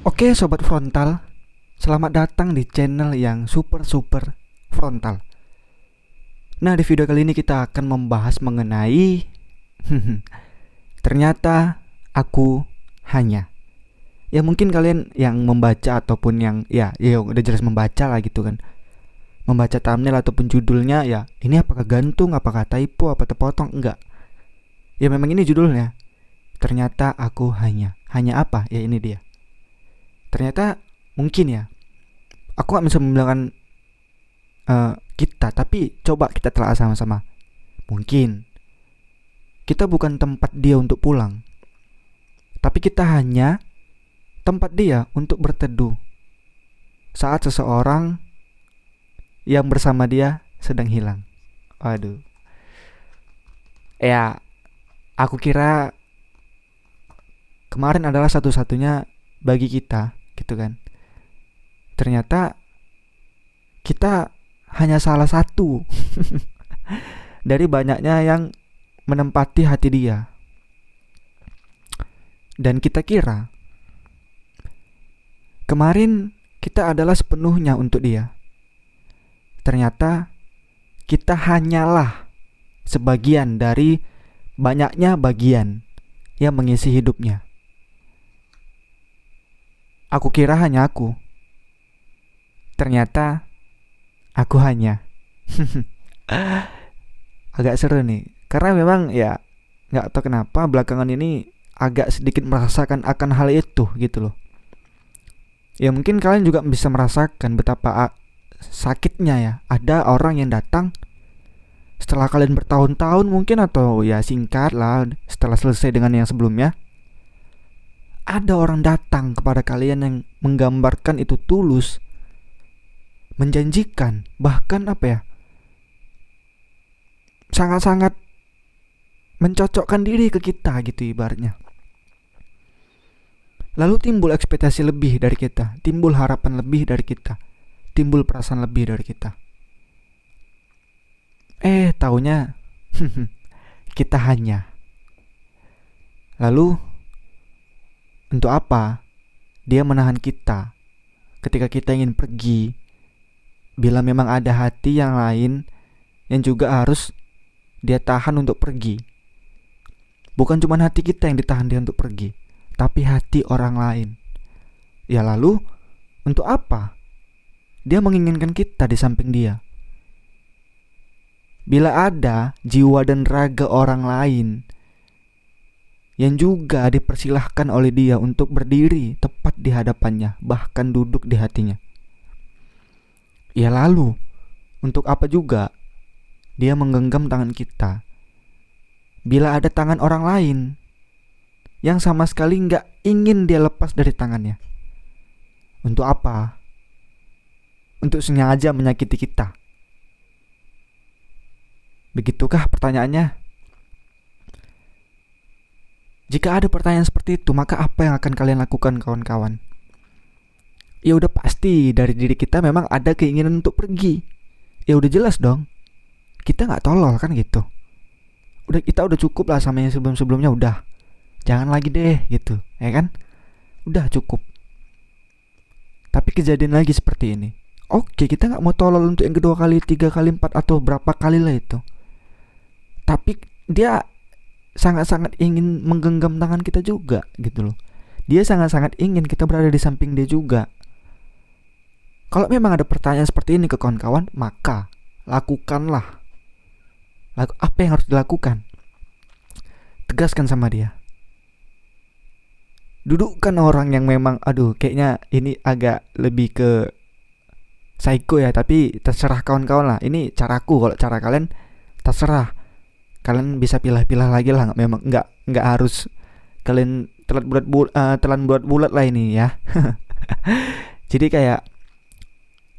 Oke sobat frontal, selamat datang di channel yang super frontal. Nah, di video kali ini kita akan membahas mengenai ternyata aku hanya. Ya mungkin kalian yang membaca ataupun yang ya udah jelas membaca lah gitu kan. Membaca thumbnail ataupun judulnya, ya ini apakah gantung, apakah typo, apa terpotong, enggak. Ya memang ini judulnya. Ternyata aku hanya. Hanya apa? Ya ini dia. Ternyata mungkin ya, aku gak bisa membilangkan kita, tapi coba kita telah sama-sama. Mungkin kita bukan tempat dia untuk pulang, tapi kita hanya tempat dia untuk berteduh saat seseorang yang bersama dia sedang hilang. Waduh. Ya, aku kira kemarin adalah satu-satunya bagi kita, gitu kan. Ternyata kita hanya salah satu dari banyaknya yang menempati hati dia. Dan kita kira kemarin kita adalah sepenuhnya untuk dia. Ternyata kita hanyalah sebagian dari banyaknya bagian yang mengisi hidupnya. Aku kira hanya aku. Ternyata aku hanya. Agak seru nih, karena memang ya gak tahu kenapa belakangan ini agak sedikit merasakan akan hal itu gitu loh. Ya mungkin kalian juga bisa merasakan betapa sakitnya ya. Ada orang yang datang setelah kalian bertahun-tahun mungkin, atau ya singkat lah setelah selesai dengan yang sebelumnya. Ada orang datang kepada kalian yang menggambarkan itu tulus, menjanjikan, bahkan apa ya, sangat-sangat mencocokkan diri ke kita gitu ibaratnya. Lalu timbul ekspektasi lebih dari kita, timbul harapan lebih dari kita, timbul perasaan lebih dari kita. Taunya kita hanya. Lalu untuk apa dia menahan kita ketika kita ingin pergi, bila memang ada hati yang lain yang juga harus dia tahan untuk pergi. Bukan cuma hati kita yang ditahan dia untuk pergi, tapi hati orang lain. Ya lalu untuk apa dia menginginkan kita di samping dia, bila ada jiwa dan raga orang lain yang juga dipersilahkan oleh dia untuk berdiri tepat di hadapannya, bahkan duduk di hatinya. Ya lalu untuk apa juga dia menggenggam tangan kita, bila ada tangan orang lain yang sama sekali gak ingin dia lepas dari tangannya. Untuk apa? Untuk sengaja menyakiti kita. Begitukah pertanyaannya? Jika ada pertanyaan seperti itu, maka apa yang akan kalian lakukan kawan-kawan? Ya udah pasti dari diri kita memang ada keinginan untuk pergi. Ya udah jelas dong, kita gak tolol kan gitu. Kita udah cukup lah sama yang sebelum-sebelumnya, udah jangan lagi deh gitu, ya kan? Udah cukup. Tapi kejadian lagi seperti ini, oke, kita gak mau tolol untuk yang kedua kali, 3 kali, 4 atau berapa kali lah itu. Tapi dia sangat-sangat ingin menggenggam tangan kita juga gitu loh. Dia sangat-sangat ingin kita berada di samping dia juga. Kalau memang ada pertanyaan seperti ini ke kawan-kawan, maka lakukanlah. Apa yang harus dilakukan? Tegaskan sama dia. Dudukkan orang yang memang, kayaknya ini agak lebih ke psycho ya, tapi terserah kawan-kawan lah. Ini caraku, kalau cara kalian terserah. Kalian bisa pilah-pilah lagi lah, memang nggak harus kalian telan bulat lah ini ya. Jadi kayak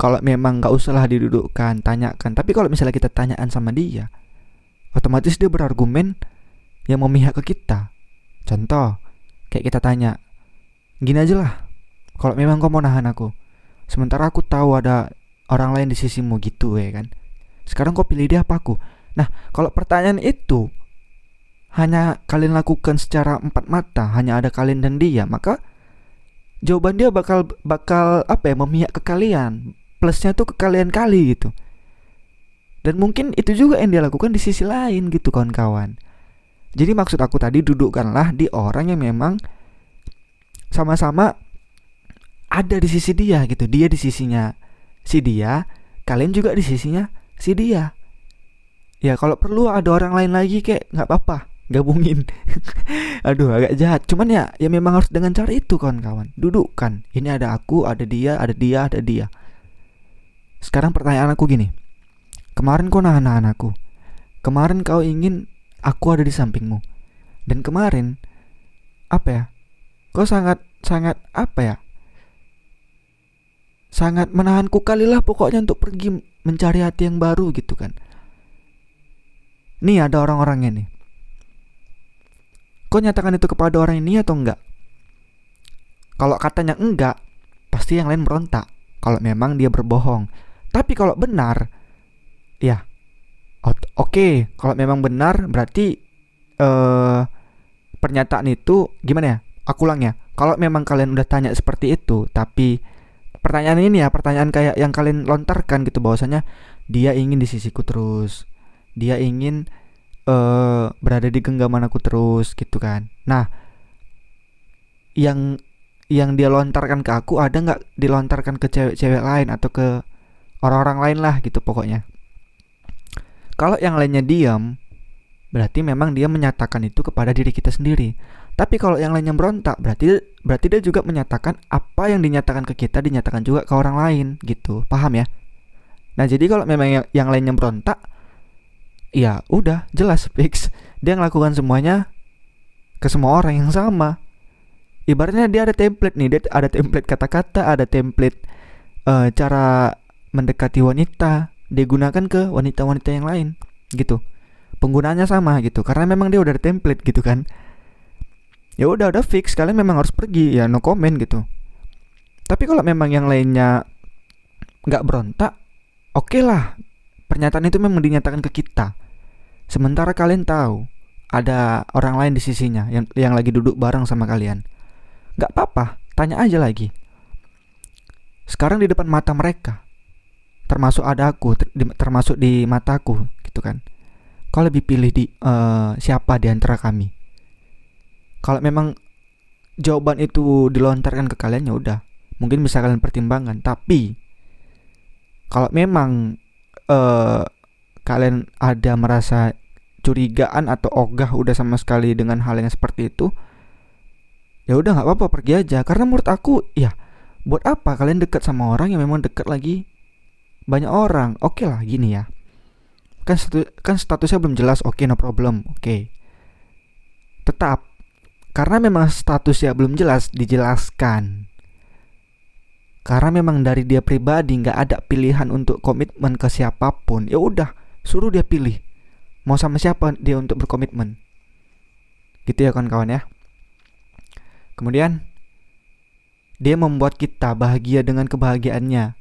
kalau memang nggak usah lah didudukkan, tanyakan. Tapi kalau misalnya kita tanyaan sama dia, otomatis dia berargumen yang memihak ke kita. Contoh, kayak kita tanya, gini aja lah, kalau memang kau mau nahan aku, sementara aku tahu ada orang lain di sisimu gitu ya kan. Sekarang kau pilih dia apa aku? Nah, kalau pertanyaan itu hanya kalian lakukan secara empat mata, hanya ada kalian dan dia, maka jawaban dia bakal bakal apa ya, memihak ke kalian. Plusnya tuh ke kalian kali gitu. Dan mungkin itu juga yang dia lakukan di sisi lain gitu kawan-kawan. Jadi maksud aku tadi, dudukkanlah di orang yang memang sama-sama ada di sisi dia gitu. Dia di sisinya si dia, kalian juga di sisinya si dia. Ya kalau perlu ada orang lain lagi kayak nggak apa-apa, gabungin. Aduh agak jahat. Cuman ya memang harus dengan cara itu kawan-kawan. Dudukkan. Ini ada aku, ada dia, ada dia, ada dia. Sekarang pertanyaan aku gini. Kemarin kau nahan-nahan aku. Kemarin kau ingin aku ada di sampingmu. Dan kemarin apa ya? Kau sangat apa ya? Sangat menahanku kalilah pokoknya untuk pergi mencari hati yang baru gitu kan. Nih ada orang-orangnya nih. Kau nyatakan itu kepada orang ini atau enggak? Kalau katanya enggak, pasti yang lain berontak. Kalau memang dia berbohong. Tapi kalau benar, ya oke. Kalau memang benar berarti pernyataan itu gimana ya? Aku ulang ya. Kalau memang kalian udah tanya seperti itu, tapi pertanyaan ini ya, pertanyaan kayak yang kalian lontarkan gitu, bahwasanya dia ingin di sisiku terus, dia ingin berada di genggaman aku terus gitu kan. Nah, yang dia lontarkan ke aku ada nggak dilontarkan ke cewek-cewek lain atau ke orang-orang lain lah gitu pokoknya. Kalau yang lainnya diam, berarti memang dia menyatakan itu kepada diri kita sendiri. Tapi kalau yang lainnya berontak, berarti dia juga menyatakan apa yang dinyatakan ke kita dinyatakan juga ke orang lain gitu. Paham ya? Nah, jadi kalau memang yang lainnya berontak, ya udah jelas fix dia ngelakukan semuanya ke semua orang yang sama. Ibaratnya dia ada template nih, dia ada template kata-kata, ada template cara mendekati wanita, dia gunakan ke wanita-wanita yang lain gitu. Penggunaannya sama gitu, karena memang dia udah ada template gitu kan. Ya udah fix, kalian memang harus pergi, ya no comment gitu. Tapi kalau memang yang lainnya nggak berontak, oke lah, pernyataan itu memang dinyatakan ke kita. Sementara kalian tahu ada orang lain di sisinya yang lagi duduk bareng sama kalian. Nggak apa-apa, tanya aja lagi. Sekarang di depan mata mereka, termasuk ada aku, termasuk di mataku gitu kan. Kau lebih pilih siapa di antara kami? Kalau memang jawaban itu dilontarkan ke kalian, ya udah, mungkin bisa kalian pertimbangkan. Tapi kalau memang kalian ada merasa curigaan atau ogah udah sama sekali dengan hal yang seperti itu, ya udah nggak apa-apa, pergi aja. Karena menurut aku ya, buat apa kalian dekat sama orang yang memang dekat lagi banyak orang? Oke lah gini ya, kan statusnya belum jelas, oke, no problem, oke. Tetap, karena memang statusnya belum jelas, dijelaskan. Karena memang dari dia pribadi nggak ada pilihan untuk komitmen ke siapapun, ya udah suruh dia pilih mau sama siapa dia untuk berkomitmen. Gitu ya kawan-kawan ya. Kemudian dia membuat kita bahagia dengan kebahagiaannya.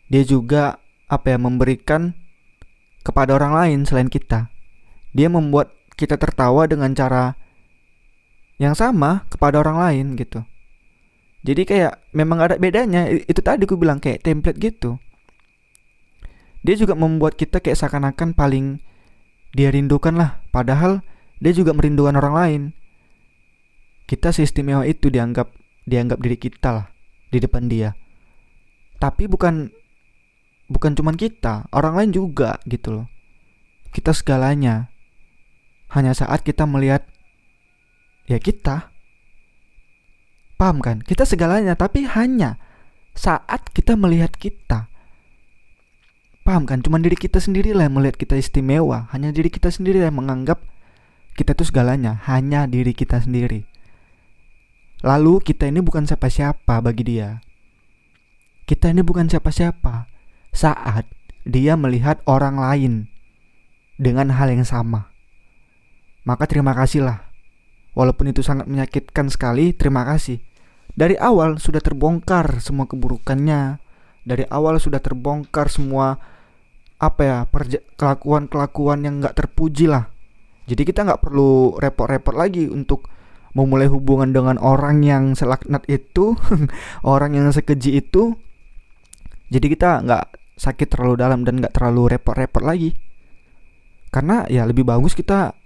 Dia juga memberikan kepada orang lain selain kita. Dia membuat kita tertawa dengan cara yang sama kepada orang lain gitu. Jadi kayak memang ada bedanya. Itu tadi aku bilang kayak template gitu. Dia juga membuat kita kayak seakan-akan paling dia rindukan lah, padahal dia juga merindukan orang lain. Kita seistimewa itu dianggap diri kita lah di depan dia. Tapi bukan cuman kita, orang lain juga gitu loh. Kita segalanya. Hanya saat kita melihat ya kita. Paham kan? Kita segalanya, tapi hanya saat kita melihat kita. Paham kan? Cuman diri kita sendiri lah yang melihat kita istimewa. Hanya diri kita sendiri yang menganggap kita itu segalanya. Hanya diri kita sendiri. Lalu kita ini bukan siapa-siapa bagi dia. Kita ini bukan siapa-siapa saat dia melihat orang lain dengan hal yang sama. Maka terima kasihlah. Walaupun itu sangat menyakitkan sekali, terima kasih. Dari awal sudah terbongkar semua keburukannya. Dari awal sudah terbongkar semua kelakuan-kelakuan yang gak terpuji lah. Jadi kita gak perlu repot-repot lagi untuk memulai hubungan dengan orang yang selaknat itu, orang yang sekeji itu. Jadi kita nggak sakit terlalu dalam dan nggak terlalu repot-repot lagi. Karena ya lebih bagus kita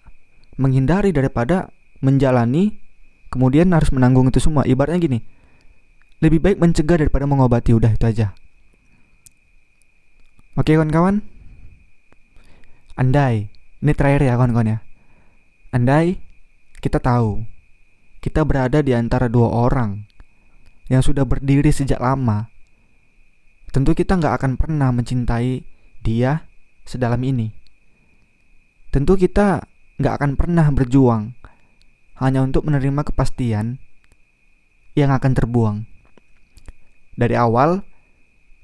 menghindari daripada menjalani kemudian harus menanggung itu semua. Ibaratnya gini, lebih baik mencegah daripada mengobati. Udah itu aja. Oke kawan-kawan. Andai, ini terakhir ya kawan-kawan ya. Andai kita tahu kita berada di antara dua orang yang sudah berdiri sejak lama, tentu kita gak akan pernah mencintai dia sedalam ini. Tentu kita gak akan pernah berjuang hanya untuk menerima kepastian yang akan terbuang. Dari awal,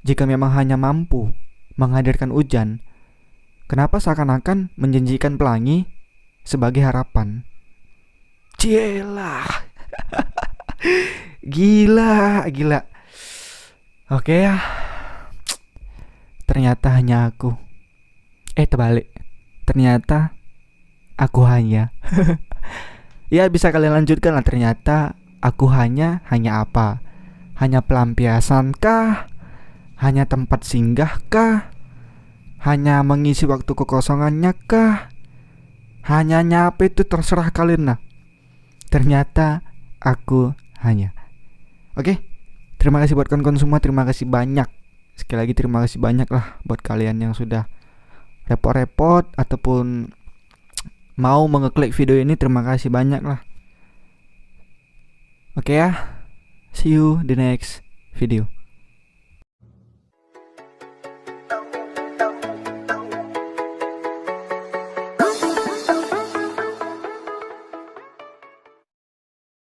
jika memang hanya mampu menghadirkan hujan, kenapa seakan-akan menjanjikan pelangi sebagai harapan? Cielah. Gila. Oke ya. Ternyata hanya aku. Terbalik. Ternyata aku hanya. Ya bisa kalian lanjutkan lah. Ternyata aku hanya apa? Hanya pelampiasan kah? Hanya tempat singgah kah? Hanya mengisi waktu kekosongannya kah? Hanya nyapa itu terserah kalian lah. Ternyata aku hanya. Oke, terima kasih buat kawan-kawan semua. Terima kasih banyak. Sekali lagi terima kasih banyak lah buat kalian yang sudah repot-repot ataupun mau mengeklik video ini. Terima kasih banyak lah. Oke ya, see you di next video.